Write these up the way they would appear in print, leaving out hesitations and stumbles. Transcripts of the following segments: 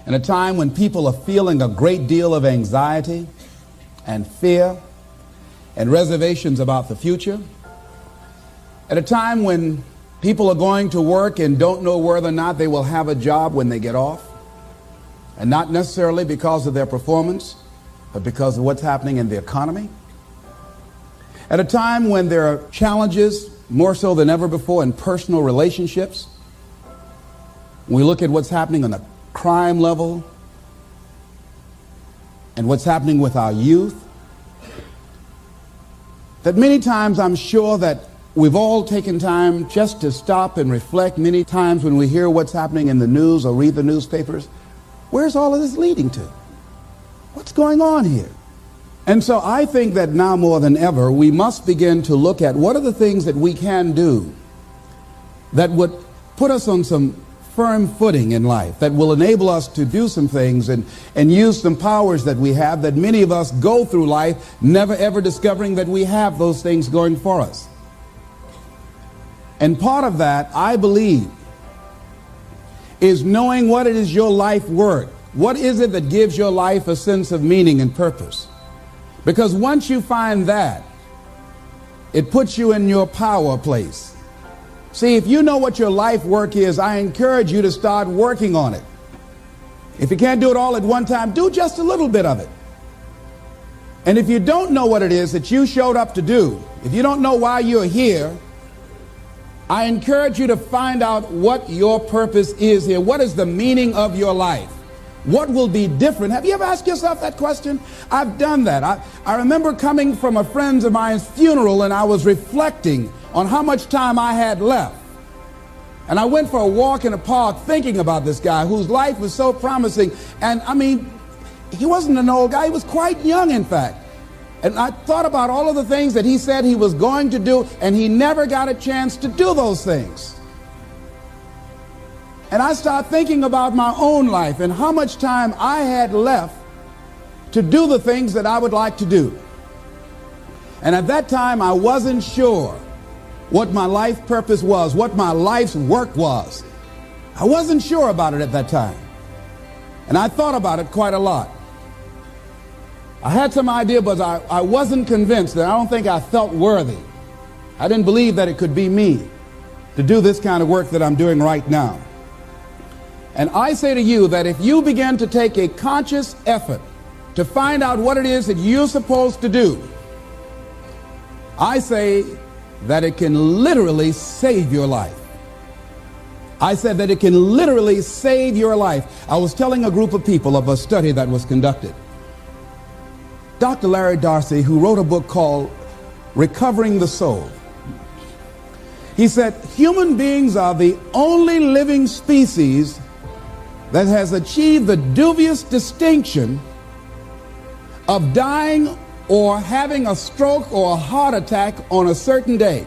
In a time when people are feeling a great deal of anxiety and fear and reservations about the future, at a time when people are going to work and don't know whether or not they will have a job when they get off, and not necessarily because of their performance, but because of what's happening in the economy. At a time when there are challenges, more so than ever before, in personal relationships. When we look at what's happening on the crime level and what's happening with our youth, that many times I'm sure that we've all taken time just to stop and reflect. Many times when we hear what's happening in the news or read the newspapers, where's all of this leading to? What's going on here? And so I think that now more than ever, we must begin to look at what are the things that we can do that would put us on some firm footing in life, that will enable us to do some things and use some powers that we have, that many of us go through life never ever discovering that we have those things going for us. And part of that, I believe, is knowing what it is your life worth. What is it that gives your life a sense of meaning and purpose? Because once you find that, it puts you in your power place. See, if you know what your life work is, I encourage you to start working on it. If you can't do it all at one time, do just a little bit of it. And if you don't know what it is that you showed up to do, if you don't know why you're here, I encourage you to find out what your purpose is here. What is the meaning of your life? What will be different? Have you ever asked yourself that question? I've done that. I remember coming from a friend of mine's funeral, and I was reflecting on how much time I had left. And I went for a walk in a park thinking about this guy whose life was so promising. And I mean, he wasn't an old guy. He was quite young, in fact. And I thought about all of the things that he said he was going to do, and he never got a chance to do those things. And I started thinking about my own life and how much time I had left to do the things that I would like to do. And at that time, I wasn't sure what my life purpose was, what my life's work was. I wasn't sure about it at that time. And I thought about it quite a lot. I had some idea, but I wasn't convinced, and I don't think I felt worthy. I didn't believe that it could be me to do this kind of work that I'm doing right now. And I say to you that if you begin to take a conscious effort to find out what it is that you're supposed to do, I say that it can literally save your life. I said that it can literally save your life. I was telling a group of people of a study that was conducted. Dr. Larry Darcy, who wrote a book called Recovering the Soul, he said, human beings are the only living species that has achieved the dubious distinction of dying or having a stroke or a heart attack on a certain day.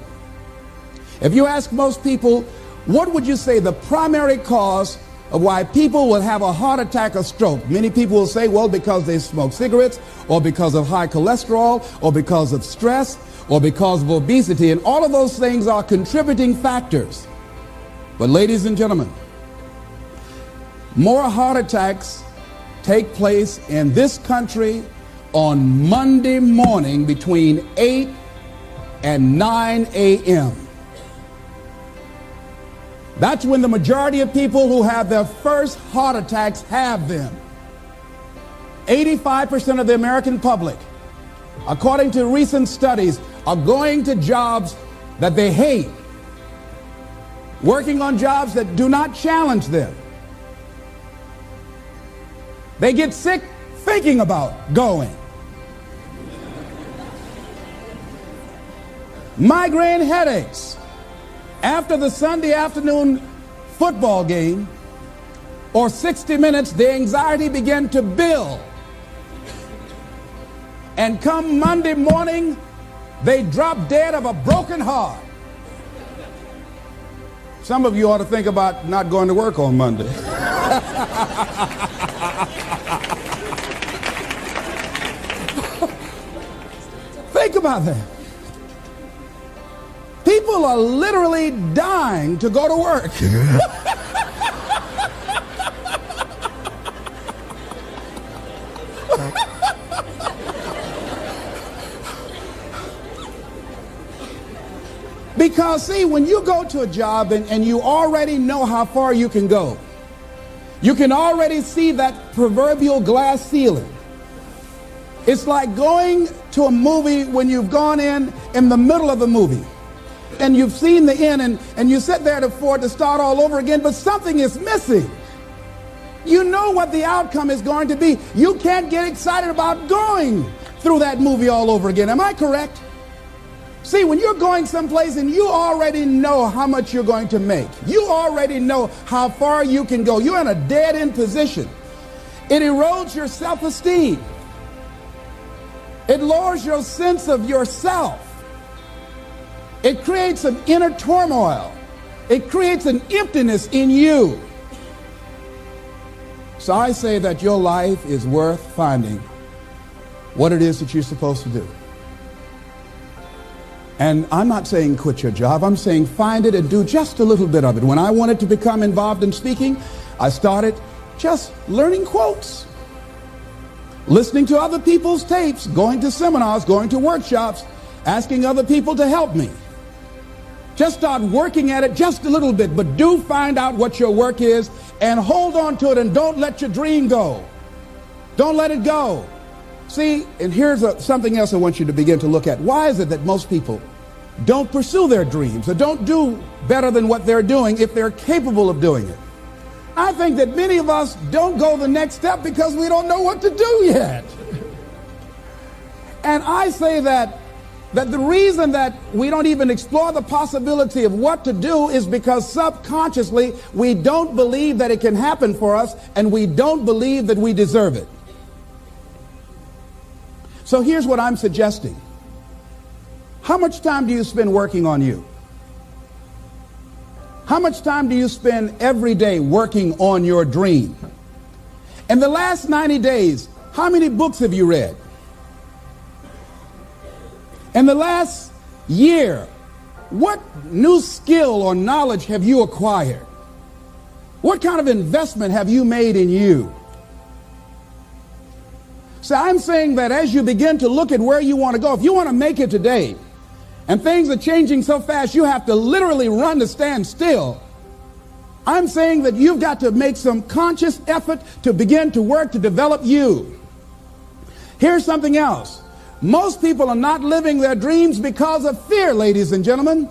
If you ask most people, what would you say the primary cause of why people will have a heart attack or stroke? Many people will say, well, because they smoke cigarettes, or because of high cholesterol, or because of stress, or because of obesity. And all of those things are contributing factors. But ladies and gentlemen, more heart attacks take place in this country on Monday morning between 8 and 9 a.m. That's when the majority of people who have their first heart attacks have them. 85% of the American public, according to recent studies, are going to jobs that they hate, working on jobs that do not challenge them. They get sick thinking about going. Migraine headaches after the Sunday afternoon football game or 60 minutes, the anxiety began to build. And come Monday morning, they drop dead of a broken heart. Some of you ought to think about not going to work on Monday. Think about that. People are literally dying to go to work. Because, see, when you go to a job and you already know how far you can go, you can already see that proverbial glass ceiling. It's like going to a movie when you've gone in the middle of the movie and you've seen the end and you sit there to start all over again, but something is missing. You know what the outcome is going to be. You can't get excited about going through that movie all over again. Am I correct? See, when you're going someplace and you already know how much you're going to make, you already know how far you can go, you're in a dead-end position. It erodes your self-esteem. It lowers your sense of yourself. It creates an inner turmoil. It creates an emptiness in you. So I say that your life is worth finding what it is that you're supposed to do. And I'm not saying quit your job. I'm saying find it and do just a little bit of it. When I wanted to become involved in speaking, I started just learning quotes, listening to other people's tapes, going to seminars, going to workshops, asking other people to help me. Just start working at it just a little bit, but do find out what your work is and hold on to it and don't let your dream go. Don't let it go. See, and here's something else I want you to begin to look at. Why is it that most people don't pursue their dreams or don't do better than what they're doing if they're capable of doing it? I think that many of us don't go the next step because we don't know what to do yet. And I say that the reason that we don't even explore the possibility of what to do is because subconsciously we don't believe that it can happen for us and we don't believe that we deserve it. So here's what I'm suggesting. How much time do you spend working on you? How much time do you spend every day working on your dream? In the last 90 days, how many books have you read? In the last year, what new skill or knowledge have you acquired? What kind of investment have you made in you? So I'm saying that as you begin to look at where you want to go, if you want to make it today, and things are changing so fast you have to literally run to stand still, I'm saying that you've got to make some conscious effort to begin to work to develop you. Here's something else. Most people are not living their dreams because of fear, ladies and gentlemen.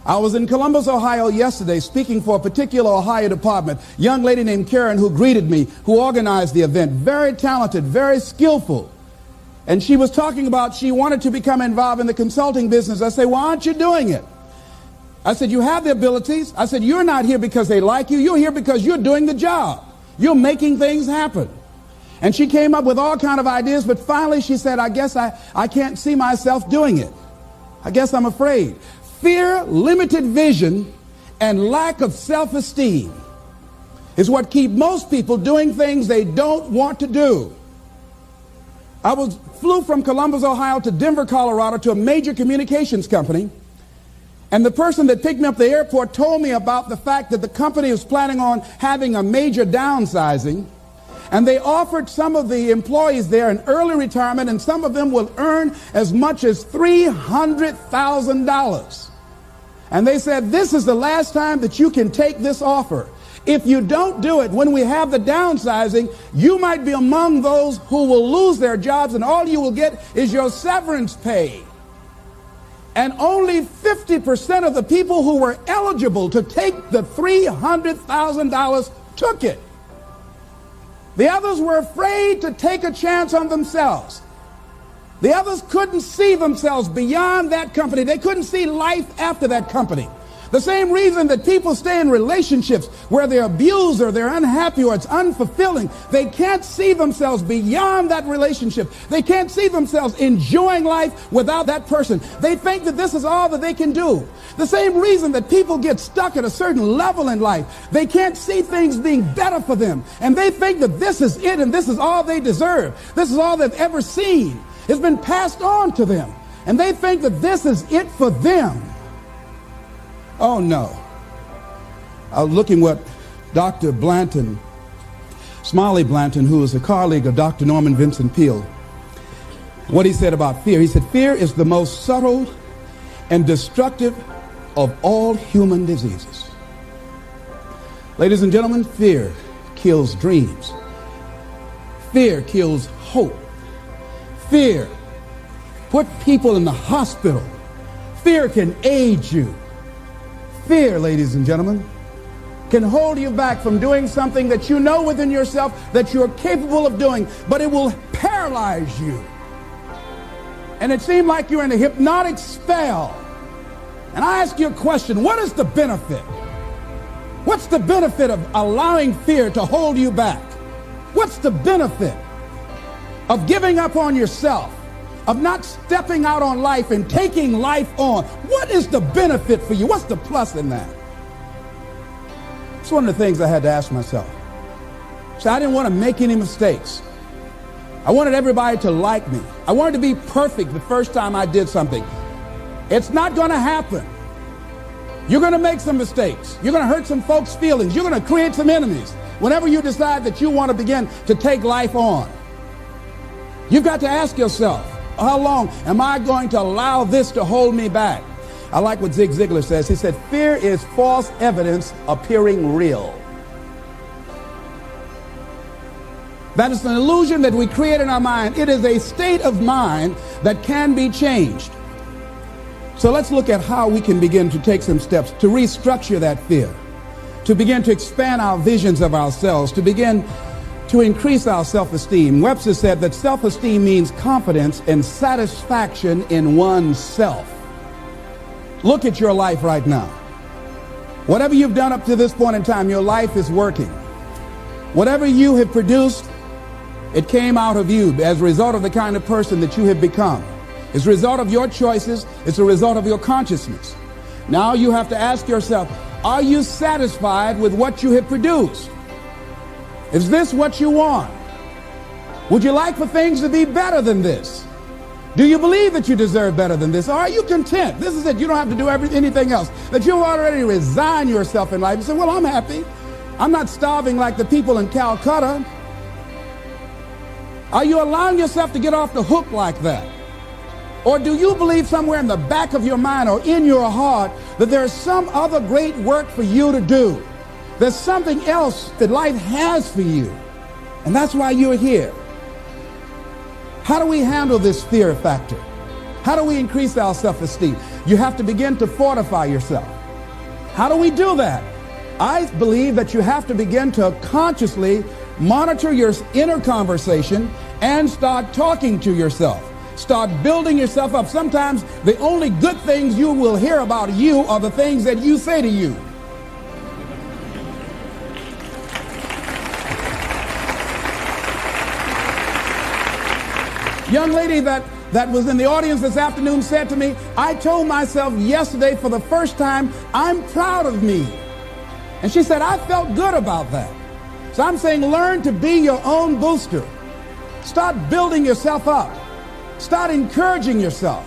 I was in Columbus, Ohio yesterday speaking for a particular Ohio department. A young lady named Karen who greeted me, who organized the event. Very talented, very skillful. And she was talking about she wanted to become involved in the consulting business. I said, why aren't you doing it? I said, you have the abilities. I said, you're not here because they like you. You're here because you're doing the job. You're making things happen. And she came up with all kinds of ideas, but finally she said, I guess I can't see myself doing it. I guess I'm afraid. Fear, limited vision, and lack of self-esteem is what keep most people doing things they don't want to do. I flew from Columbus, Ohio to Denver, Colorado to a major communications company. And the person that picked me up at the airport told me about the fact that the company was planning on having a major downsizing. And they offered some of the employees there an early retirement, and some of them will earn as much as $300,000. And they said, this is the last time that you can take this offer. If you don't do it, when we have the downsizing, you might be among those who will lose their jobs, and all you will get is your severance pay. And only 50% of the people who were eligible to take the $300,000 took it. The others were afraid to take a chance on themselves. The others couldn't see themselves beyond that company. They couldn't see life after that company. The same reason that people stay in relationships where they're abused or they're unhappy or it's unfulfilling. They can't see themselves beyond that relationship. They can't see themselves enjoying life without that person. They think that this is all that they can do. The same reason that people get stuck at a certain level in life. They can't see things being better for them. And they think that this is it and this is all they deserve. This is all they've ever seen. It's been passed on to them. And they think that this is it for them. Oh, no. I was looking what Dr. Blanton, Smiley Blanton, who is a colleague of Dr. Norman Vincent Peale, what he said about fear. He said, fear is the most subtle and destructive of all human diseases. Ladies and gentlemen, fear kills dreams. Fear kills hope. Fear put people in the hospital. Fear can age you. Fear, ladies and gentlemen, can hold you back from doing something that you know within yourself that you're capable of doing, but it will paralyze you. And it seemed like you're in a hypnotic spell. And I ask you a question, what is the benefit? What's the benefit of allowing fear to hold you back? What's the benefit of giving up on yourself, of not stepping out on life and taking life on? What is the benefit for you? What's the plus in that? It's one of the things I had to ask myself. So I didn't want to make any mistakes. I wanted everybody to like me. I wanted to be perfect the first time I did something. It's not going to happen. You're going to make some mistakes. You're going to hurt some folks' feelings. You're going to create some enemies whenever you decide that you want to begin to take life on. You've got to ask yourself, how long am I going to allow this to hold me back? I like what Zig Ziglar says. He said, fear is false evidence appearing real. That is an illusion that we create in our mind. It is a state of mind that can be changed. So let's look at how we can begin to take some steps to restructure that fear, to begin to expand our visions of ourselves, to begin to increase our self-esteem. Webster said that self-esteem means confidence and satisfaction in oneself. Look at your life right now. Whatever you've done up to this point in time, your life is working. Whatever you have produced, it came out of you as a result of the kind of person that you have become. It's a result of your choices. It's a result of your consciousness. Now you have to ask yourself, are you satisfied with what you have produced? Is this what you want? Would you like for things to be better than this? Do you believe that you deserve better than this? Or are you content? This is it. You don't have to do anything else. That you already resign yourself in life and say, well, I'm happy. I'm not starving like the people in Calcutta. Are you allowing yourself to get off the hook like that? Or do you believe somewhere in the back of your mind or in your heart that there's some other great work for you to do? There's something else that life has for you. And that's why you're here. How do we handle this fear factor? How do we increase our self-esteem? You have to begin to fortify yourself. How do we do that? I believe that you have to begin to consciously monitor your inner conversation and start talking to yourself. Start building yourself up. Sometimes the only good things you will hear about you are the things that you say to you. Young lady that was in the audience this afternoon said to me, I told myself yesterday for the first time, I'm proud of me. And she said, I felt good about that. So I'm saying learn to be your own booster. Start building yourself up. Start encouraging yourself.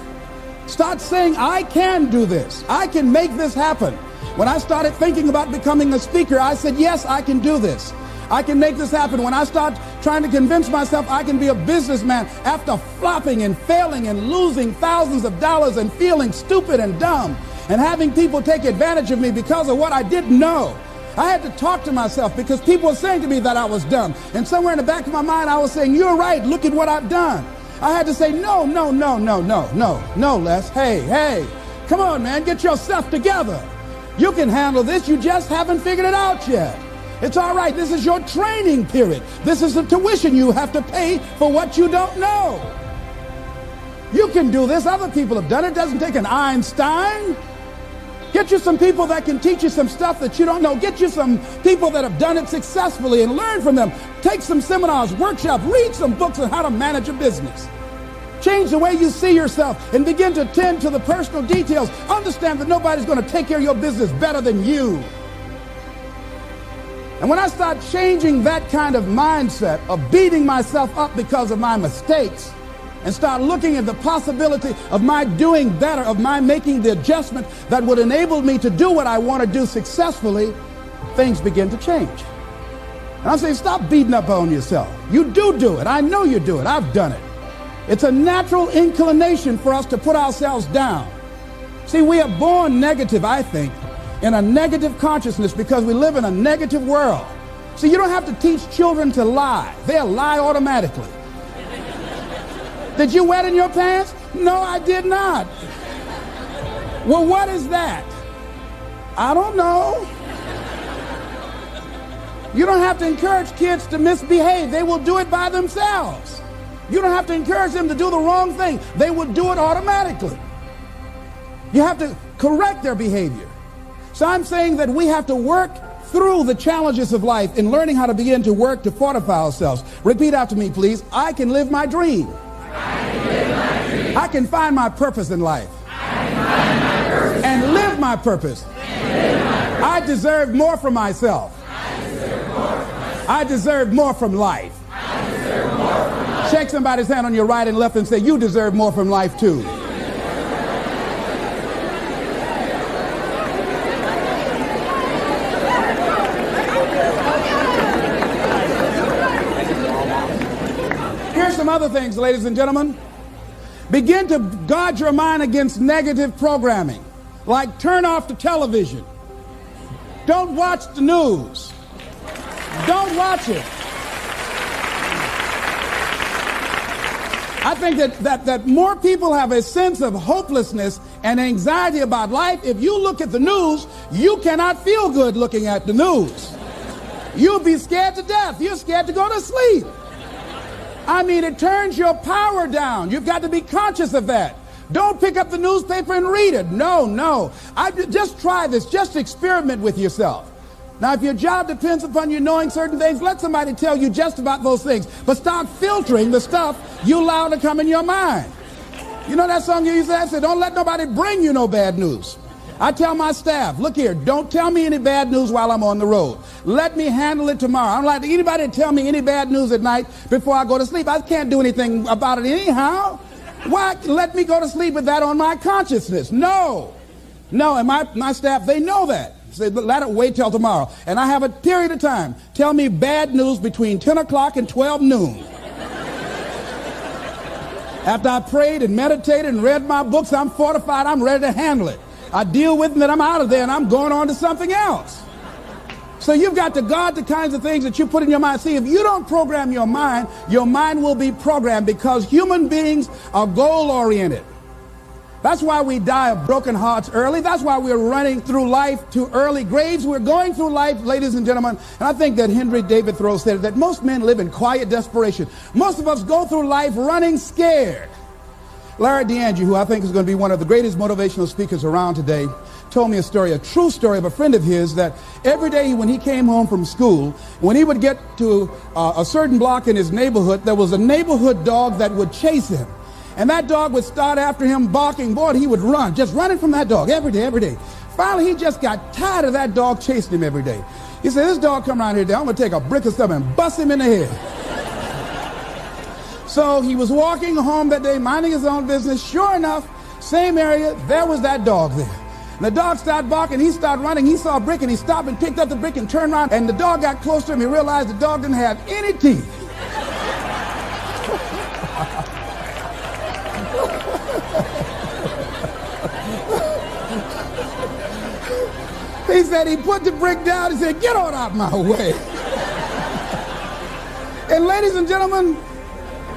Start saying, I can do this. I can make this happen. When I started thinking about becoming a speaker, I said, yes, I can do this. I can make this happen. When I start trying to convince myself I can be a businessman after flopping and failing and losing thousands of dollars and feeling stupid and dumb and having people take advantage of me because of what I didn't know, I had to talk to myself because people were saying to me that I was dumb. And somewhere in the back of my mind, I was saying, you're right. Look at what I've done. I had to say, no, Les. Hey, come on, man. Get yourself together. You can handle this. You just haven't figured it out yet. It's all right. This is your training period. This is the tuition you have to pay for what you don't know. You can do this. Other people have done it. It doesn't take an Einstein. Get you some people that can teach you some stuff that you don't know. Get you some people that have done it successfully and learn from them. Take some seminars, workshops, read some books on how to manage a business. Change the way you see yourself and begin to tend to the personal details. Understand that nobody's going to take care of your business better than you. And when I start changing that kind of mindset of beating myself up because of my mistakes and start looking at the possibility of my doing better, of my making the adjustment that would enable me to do what I want to do successfully, things begin to change. And I'm saying, stop beating up on yourself. You do it. I know you do it. I've done it. It's a natural inclination for us to put ourselves down. See, we are born negative, I think, in a negative consciousness because we live in a negative world. See, you don't have to teach children to lie. They'll lie automatically. Did you wet in your pants? No, I did not. Well, what is that? I don't know. You don't have to encourage kids to misbehave. They will do it by themselves. You don't have to encourage them to do the wrong thing. They will do it automatically. You have to correct their behavior. So I'm saying that we have to work through the challenges of life in learning how to begin to work to fortify ourselves. Repeat after me, please. I can live my dream. I can find my purpose in life. And live my purpose. I deserve more from myself. I deserve more from life. Shake somebody's hand on your right and left and say, you deserve more from life too. Here's some other things, ladies and gentlemen. Begin to guard your mind against negative programming, like turn off the television. Don't watch the news. Don't watch it. I think that more people have a sense of hopelessness and anxiety about life. If you look at the news, you cannot feel good looking at the news. You'll be scared to death. You're scared to go to sleep. I mean, it turns your power down. You've got to be conscious of that. Don't pick up the newspaper and read it. No. Just try this. Just experiment with yourself. Now, if your job depends upon you knowing certain things, let somebody tell you just about those things. But start filtering the stuff you allow to come in your mind. You know that song you used to have? Say, don't let nobody bring you no bad news. I tell my staff, look here, don't tell me any bad news while I'm on the road. Let me handle it tomorrow. I don't like anybody to tell me any bad news at night before I go to sleep. I can't do anything about it anyhow. Why let me go to sleep with that on my consciousness? No, and my staff, they know that. Say, let it wait till tomorrow. And I have a period of time. Tell me bad news between 10 o'clock and 12 noon. After I prayed and meditated and read my books, I'm fortified, I'm ready to handle it. I deal with it, and then I'm out of there, and I'm going on to something else. So you've got to guard the kinds of things that you put in your mind. See, if you don't program your mind will be programmed, because human beings are goal-oriented. That's why we die of broken hearts early. That's why we're running through life to early graves. We're going through life, ladies and gentlemen, and I think that Henry David Thoreau said that most men live in quiet desperation. Most of us go through life running scared. Larry DeAndre, who I think is going to be one of the greatest motivational speakers around today, told me a story, a true story of a friend of his, that every day when he came home from school, when he would get to a certain block in his neighborhood, there was a neighborhood dog that would chase him. And that dog would start after him barking. Boy, he would run, just running from that dog every day. Finally, he just got tired of that dog chasing him every day. He said, this dog come around here today, I'm going to take a brick of stuff and bust him in the head. So he was walking home that day, minding his own business. Sure enough, same area, there was that dog there. And the dog started barking, he started running, he saw a brick, and he stopped and picked up the brick and turned around, and the dog got close to him. He realized the dog didn't have any teeth. He said he put the brick down, he said, get on out my way. And ladies and gentlemen,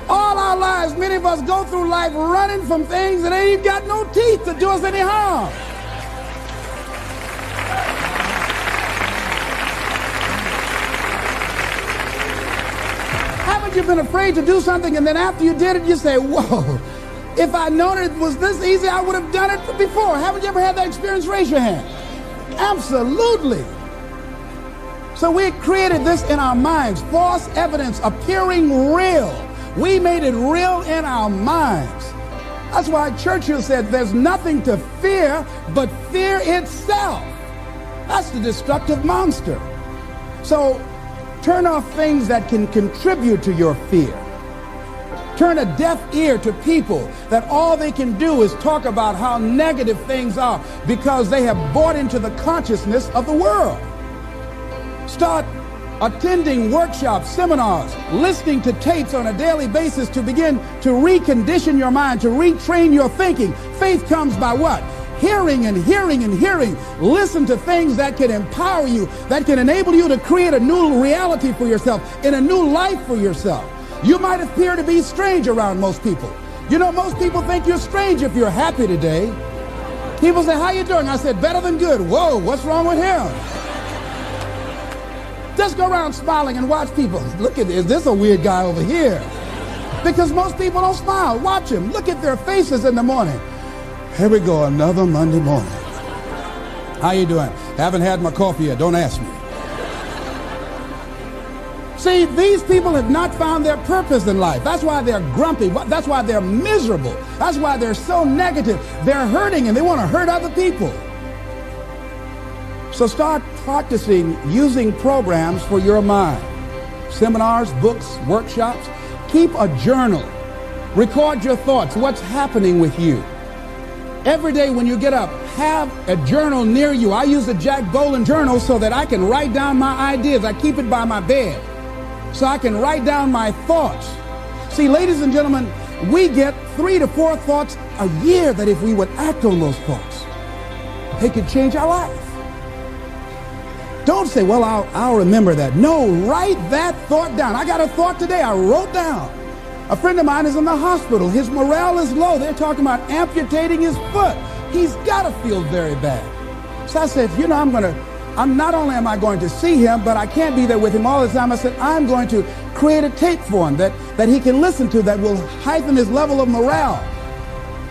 all our lives, many of us go through life running from things that ain't got no teeth to do us any harm. Haven't you been afraid to do something, and then after you did it, you say, whoa, if I'd known it was this easy, I would have done it before. Haven't you ever had that experience? Raise your hand. Absolutely. So we created this in our minds, false evidence appearing real. We made it real in our minds. That's why Churchill said there's nothing to fear but fear itself. That's the destructive monster. So turn off things that can contribute to your fear. Turn a deaf ear to people that all they can do is talk about how negative things are because they have bought into the consciousness of the world. Start attending workshops, seminars, listening to tapes on a daily basis to begin to recondition your mind, to retrain your thinking. Faith comes by what? hearing and hearing and hearing. Listen to things that can empower you, that can enable you to create a new reality for yourself and a new life for yourself. You might appear to be strange around most people. You know, most people think you're strange if you're happy today. People say, how you doing? I said, better than good. Whoa, what's wrong with him? Just go around smiling and watch people. Look at this. Is this a weird guy over here? Because most people don't smile. Watch them. Look at their faces in the morning. Here we go, another Monday morning. How you doing? Haven't had my coffee yet. Don't ask me. See, these people have not found their purpose in life. That's why they're grumpy. That's why they're miserable. That's why they're so negative. They're hurting and they want to hurt other people. So start practicing using programs for your mind. Seminars, books, workshops. Keep a journal. Record your thoughts, what's happening with you. Every day when you get up, have a journal near you. I use a Jack Boland journal so that I can write down my ideas. I keep it by my bed so I can write down my thoughts. See, ladies and gentlemen, we get 3 to 4 thoughts a year that if we would act on those thoughts, they could change our life. Don't say, well, I'll remember that. No, write that thought down. I got a thought today I wrote down. A friend of mine is in the hospital. His morale is low. They're talking about amputating his foot. He's got to feel very bad. So I said, you know, not only am I going to see him, but I can't be there with him all the time. I said, I'm going to create a tape for him that he can listen to that will heighten his level of morale.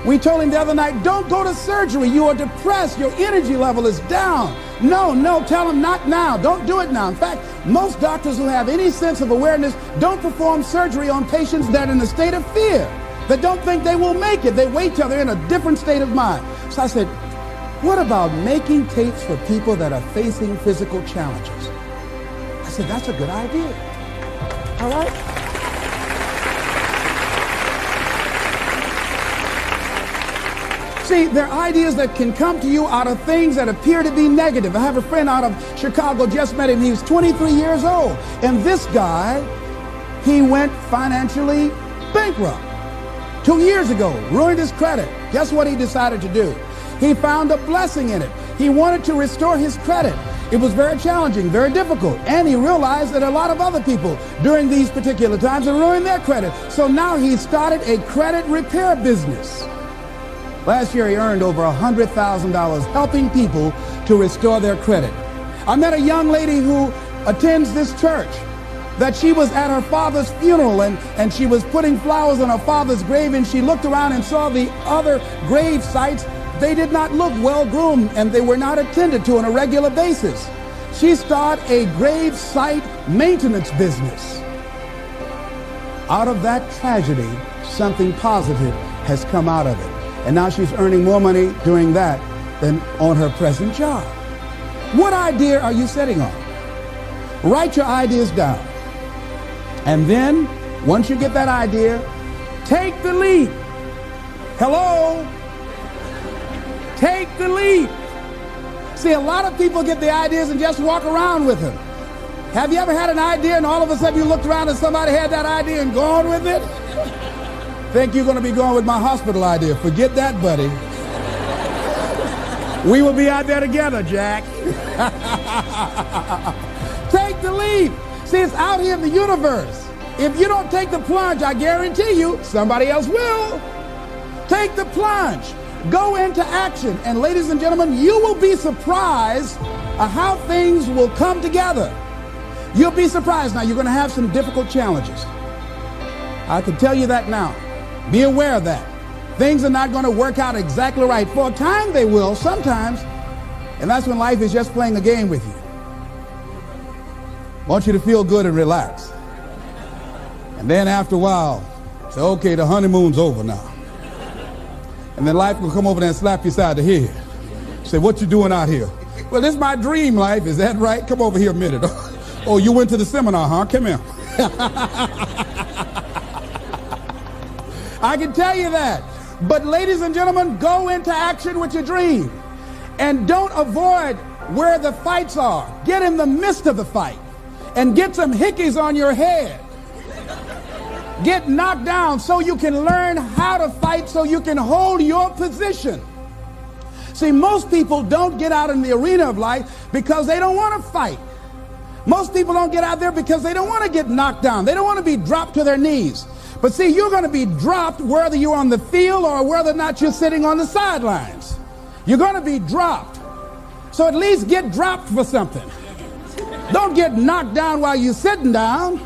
We told him the other night, don't go to surgery. You are depressed. Your energy level is down. No, tell him not now. Don't do it now. In fact, most doctors who have any sense of awareness don't perform surgery on patients that are in a state of fear, that don't think they will make it. They wait till they're in a different state of mind. So I said, what about making tapes for people that are facing physical challenges? I said, that's a good idea. All right? See, there are ideas that can come to you out of things that appear to be negative. I have a friend out of Chicago, just met him. He was 23 years old. And this guy, he went financially bankrupt 2 years ago, ruined his credit. Guess what he decided to do? He found a blessing in it. He wanted to restore his credit. It was very challenging, very difficult. And he realized that a lot of other people during these particular times have ruined their credit. So now he started a credit repair business. Last year, he earned over $100,000 helping people to restore their credit. I met a young lady who attends this church, that she was at her father's funeral and she was putting flowers on her father's grave, and she looked around and saw the other grave sites. They did not look well groomed and they were not attended to on a regular basis. She started a grave site maintenance business. Out of that tragedy, something positive has come out of it. And now she's earning more money doing that than on her present job. What idea are you setting on? Write your ideas down. And then, once you get that idea, take the leap. Hello? Take the leap. See, a lot of people get the ideas and just walk around with them. Have you ever had an idea and all of a sudden you looked around and somebody had that idea and gone with it? Think you're going to be going with my hospital idea. Forget that, buddy. We will be out there together, Jack. Take the leap. See, it's out here in the universe. If you don't take the plunge, I guarantee you, somebody else will. Take the plunge. Go into action. And ladies and gentlemen, you will be surprised at how things will come together. You'll be surprised. Now, you're going to have some difficult challenges. I can tell you that now. Be aware of that. Things are not going to work out exactly right. For a time they will, sometimes. And that's when life is just playing a game with you. I want you to feel good and relax. And then after a while, say, okay, the honeymoon's over now. And then life will come over there and slap you side the head. Say, what you doing out here? Well, this is my dream life. Is that right? Come over here a minute. Oh, you went to the seminar, huh? Come here. I can tell you that. But ladies and gentlemen, go into action with your dream. And don't avoid where the fights are. Get in the midst of the fight. And get some hickeys on your head. Get knocked down so you can learn how to fight, so you can hold your position. See, most people don't get out in the arena of life because they don't want to fight. Most people don't get out there because they don't want to get knocked down. They don't want to be dropped to their knees. But see, you're going to be dropped whether you're on the field or whether or not you're sitting on the sidelines. You're going to be dropped. So at least get dropped for something. Don't get knocked down while you're sitting down.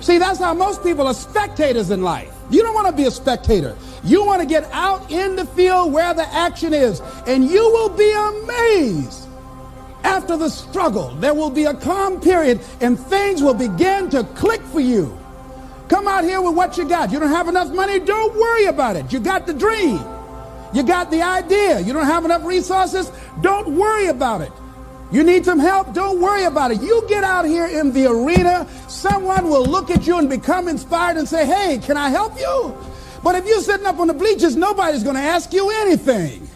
See, that's how most people are spectators in life. You don't want to be a spectator. You want to get out in the field where the action is, and you will be amazed. After the struggle, there will be a calm period, and things will begin to click for you. Come out here with what you got. You don't have enough money? Don't worry about it. You got the dream. You got the idea. You don't have enough resources? Don't worry about it. You need some help? Don't worry about it. You get out here in the arena, someone will look at you and become inspired and say, hey, can I help you? But if you're sitting up on the bleachers, nobody's going to ask you anything.